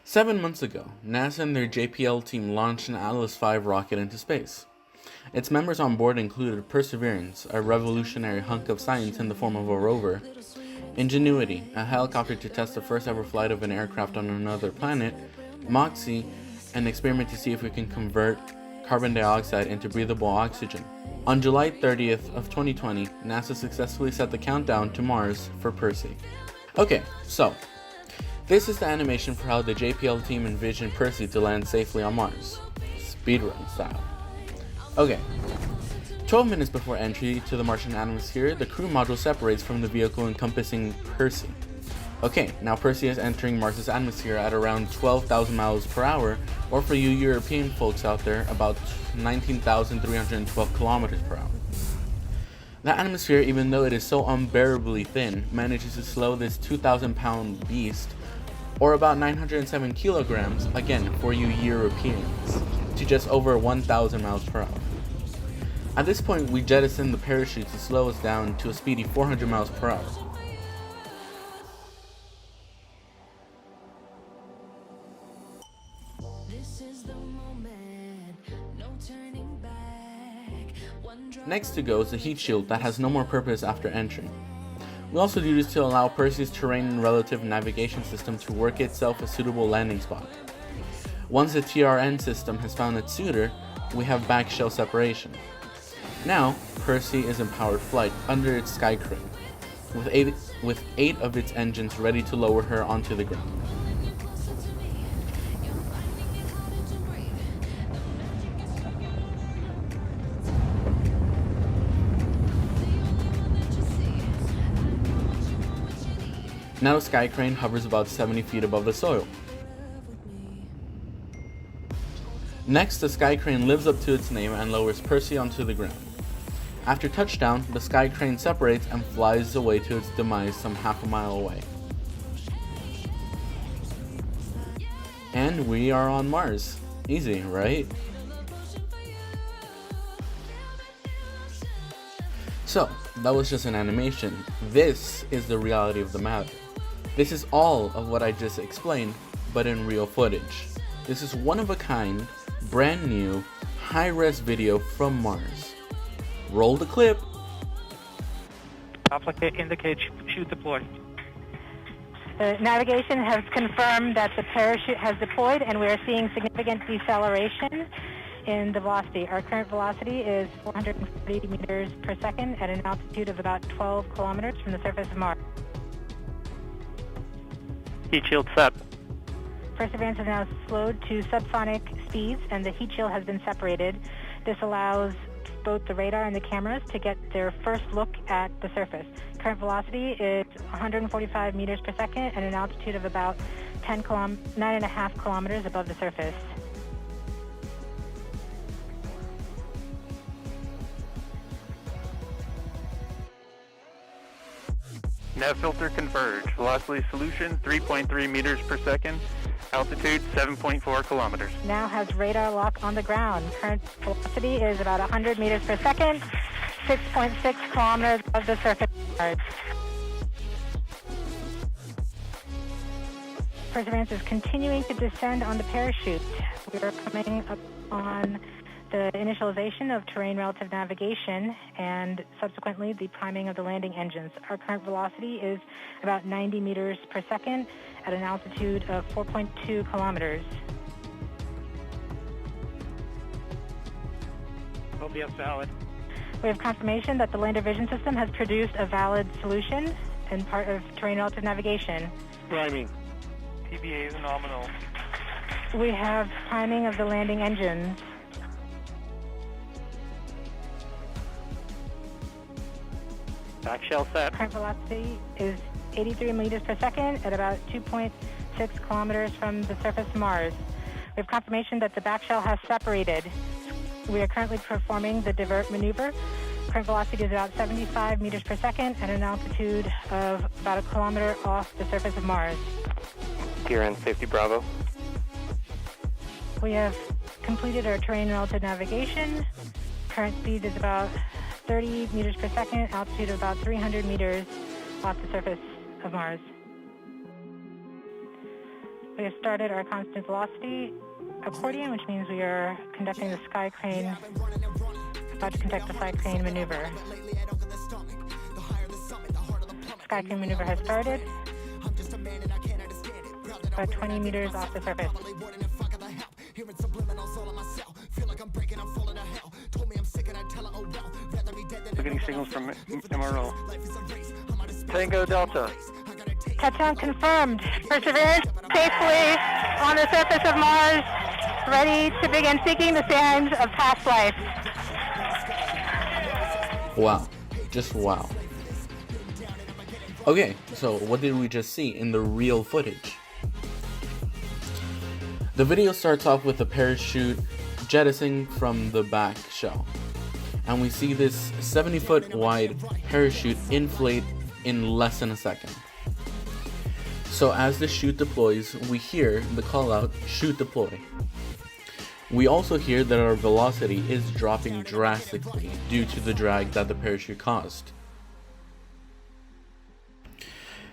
7 months ago, NASA and their JPL team launched an Atlas V rocket into space. Its members on board included Perseverance, a revolutionary hunk of science in the form of a rover, Ingenuity, a helicopter to test the first ever flight of an aircraft on another planet, Moxie, an experiment to see if we can convert carbon dioxide into breathable oxygen. On July 30th of 2020, NASA successfully set the countdown to Mars for Percy. Okay, so this is the animation for how the JPL team envisioned Percy to land safely on Mars, speedrun style. Okay, 12 minutes before entry to the Martian atmosphere, the crew module separates from the vehicle encompassing Percy. Okay, now Percy is entering Mars' atmosphere at around 12,000 miles per hour, or for you European folks out there, about 19,312 kilometers per hour. The atmosphere, even though it is so unbearably thin, manages to slow this 2,000-pound beast, or about 907 kilograms, again for you Europeans, to just over 1,000 miles per hour. At this point, we jettison the parachute to slow us down to a speedy 400 miles per hour. Next to go is the heat shield that has no more purpose after entry. We also do this to allow Percy's terrain and relative navigation system to work itself a suitable landing spot. Once the TRN system has found its suitor, we have back shell separation. Now, Percy is in powered flight under its sky crane, with eight of its engines ready to lower her onto the ground. Now the sky crane hovers about 70 feet above the soil. Next, the sky crane lives up to its name and lowers Percy onto the ground. After touchdown, the sky crane separates and flies away to its demise some half a mile away. And we are on Mars. Easy, right? So, that was just an animation. This is the reality of the matter. This is all of what I just explained, but in real footage. This is one of a kind, brand new, high-res video from Mars. Roll the clip. Applicant indicate chute deployed. The navigation has confirmed that the parachute has deployed and we are seeing significant deceleration in the velocity. Our current velocity is 440 meters per second at an altitude of about 12 kilometers from the surface of Mars. Heat shield set. Perseverance is now slowed to subsonic speeds and the heat shield has been separated. This allows both the radar and the cameras to get their first look at the surface. Current velocity is 145 meters per second at an altitude of about 9.5 kilometers above the surface. Nav filter converge. Velocity solution 3.3 meters per second. Altitude 7.4 kilometers. Now has radar lock on the ground. Current velocity is about 100 meters per second, 6.6 kilometers above the surface of Mars. Perseverance is continuing to descend on the parachute. We are coming up on the initialization of terrain relative navigation and subsequently the priming of the landing engines. Our current velocity is about 90 meters per second at an altitude of 4.2 kilometers. OBS valid. We have confirmation that the lander vision system has produced a valid solution and part of terrain relative navigation. Priming. TBA is nominal. We have priming of the landing engines. Back shell set. Current velocity is 83 meters per second at about 2.6 kilometers from the surface of Mars. We have confirmation that the back shell has separated. We are currently performing the divert maneuver. Current velocity is about 75 meters per second at an altitude of about a kilometer off the surface of Mars. Gear and safety Bravo. We have completed our terrain relative navigation. Current speed is about 30 meters per second, altitude of about 300 meters off the surface of Mars. We have started our constant velocity accordion, which means we are conducting the sky crane, about to conduct the sky crane maneuver. Sky crane maneuver has started. About 20 meters off the surface. We're getting signals from MRO. Tango Delta. Touchdown confirmed. Perseverance safely on the surface of Mars, ready to begin seeking the sands of past life. Wow. Just wow. Okay, so what did we just see in the real footage? The video starts off with a parachute jettisoning from the back shell. And we see this 70-foot wide parachute inflate in less than a second. So as the chute deploys, we hear the call out, chute deploy. We also hear that our velocity is dropping drastically due to the drag that the parachute caused.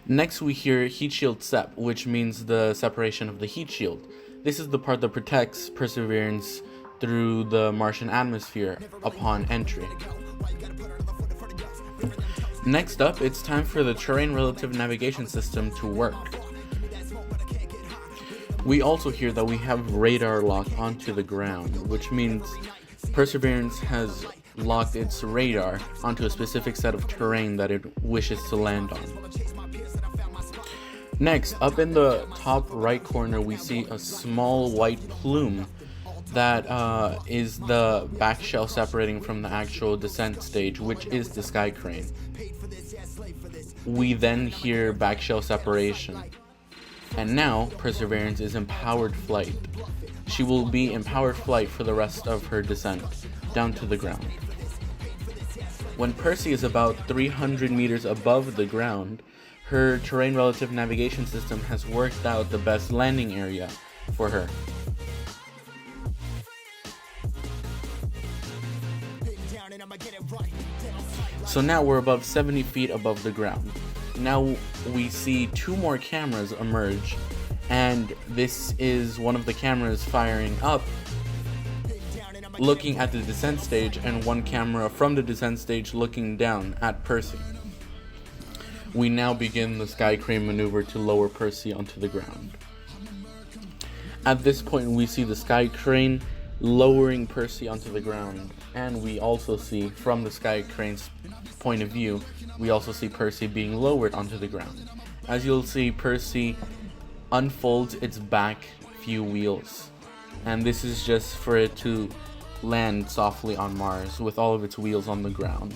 Next we hear heat shield sep, which means the separation of the heat shield. This is the part that protects Perseverance through the Martian atmosphere upon entry. Next up, it's time for the terrain relative navigation system to work. We also hear that we have radar lock onto the ground, which means Perseverance has locked its radar onto a specific set of terrain that it wishes to land on. Next, up in the top right corner, we see a small white plume that is the back shell separating from the actual descent stage, which is the sky crane. We then hear back shell separation. And now, Perseverance is in powered flight. She will be in powered flight for the rest of her descent, down to the ground. When Percy is about 300 meters above the ground, her terrain relative navigation system has worked out the best landing area for her. So now we're above 70 feet above the ground. Now we see two more cameras emerge, and this is one of the cameras firing up, looking at the descent stage, and one camera from the descent stage looking down at Percy. We now begin the sky crane maneuver to lower Percy onto the ground. At this point we see the sky crane lowering Percy onto the ground, and we also see, from the sky crane's point of view, we also see Percy being lowered onto the ground. As you'll see, Percy unfolds its back few wheels, and this is just for it to land softly on Mars with all of its wheels on the ground.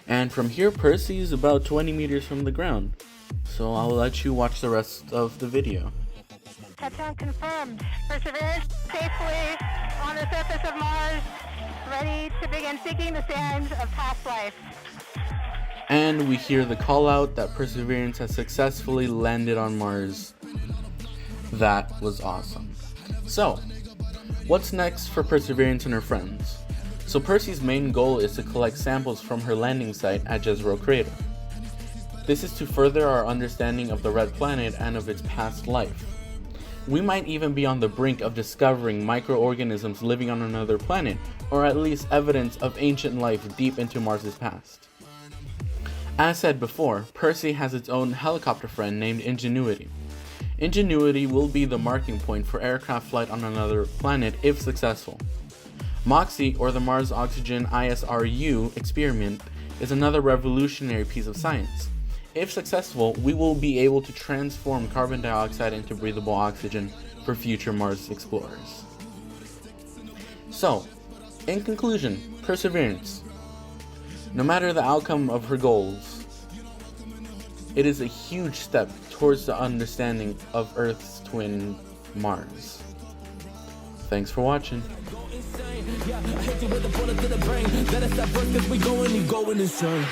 And from here, Percy is about 20 meters from the ground, so I'll let you watch the rest of the video. Touchdown confirmed. Perseverance safely on the surface of Mars, ready to begin seeking the sands of past life. And we hear the call out that Perseverance has successfully landed on Mars. That was awesome. So, what's next for Perseverance and her friends? So Percy's main goal is to collect samples from her landing site at Jezero Crater. This is to further our understanding of the Red Planet and of its past life. We might even be on the brink of discovering microorganisms living on another planet, or at least evidence of ancient life deep into Mars's past. As said before, Percy has its own helicopter friend named Ingenuity. Ingenuity will be the marking point for aircraft flight on another planet if successful. MOXIE, or the Mars Oxygen ISRU experiment, is another revolutionary piece of science. If successful, we will be able to transform carbon dioxide into breathable oxygen for future Mars explorers. So, in conclusion, Perseverance. No matter the outcome of her goals, it is a huge step towards the understanding of Earth's twin, Mars. Thanks for watching. Yeah, I hit you with a bullet to the brain. Better stop first, cause we going insane.